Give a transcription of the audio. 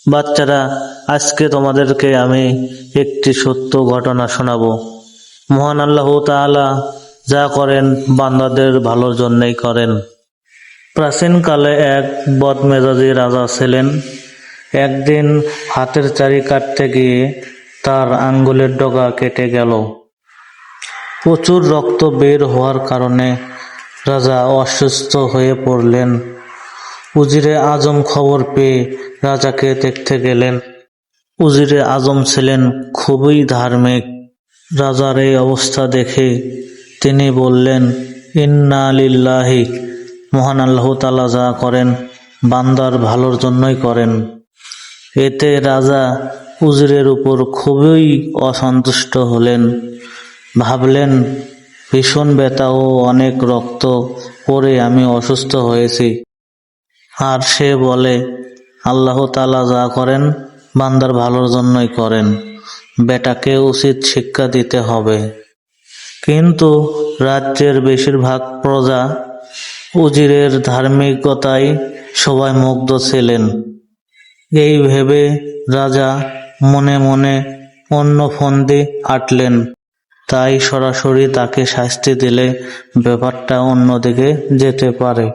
বাচ্চারা, আজকে তোমাদেরকে আমি একটি সত্য ঘটনা শোনাবো। মহান আল্লাহ তাআলা যা করেন বান্দাদের ভালোর জন্যই করেন। প্রাচীনকালে এক বদমেজাজি রাজা ছিলেন। একদিন হাতের চারি কাটতে গিয়ে তার আঙ্গুলের ডগা কেটে গেল। প্রচুর রক্ত বের হওয়ার কারণে রাজা অসুস্থ হয়ে পড়লেন। উজিরে আজম খবর পেয়ে রাজাকে দেখতে গেলেন। উজিরে আজম ছিলেন খুবই ধার্মিক। রাজার এই অবস্থা দেখে তিনি বললেন, ইন্না লিল্লাহি, মহান আল্লাহ তাআলা যা করেন বান্দার ভালোর জন্যই করেন। এতে রাজা উজিরের উপর খুবই অসন্তুষ্ট হলেন। ভাবলেন, ভীষণ ব্যথা ও অনেক রক্ত পড়ে আমি অসুস্থ হয়েছি, আর সে বলে আল্লাহ তাআলা যা করেন বান্দার ভালোর জন্যই করেন, বেটাকে উচিত শিক্ষা দিতে হবে। কিন্তু রাজ্যের বেশিরভাগ প্রজা উজিরের ধার্মিকতায় সবাই মুগ্ধ ছিলেন। এই ভেবে রাজা মনে মনে অন্য ফন্দি আঁটলেন। তাই সরাসরি তাকে শাস্তি দিলে ব্যাপারটা অন্যদিকে যেতে পারে।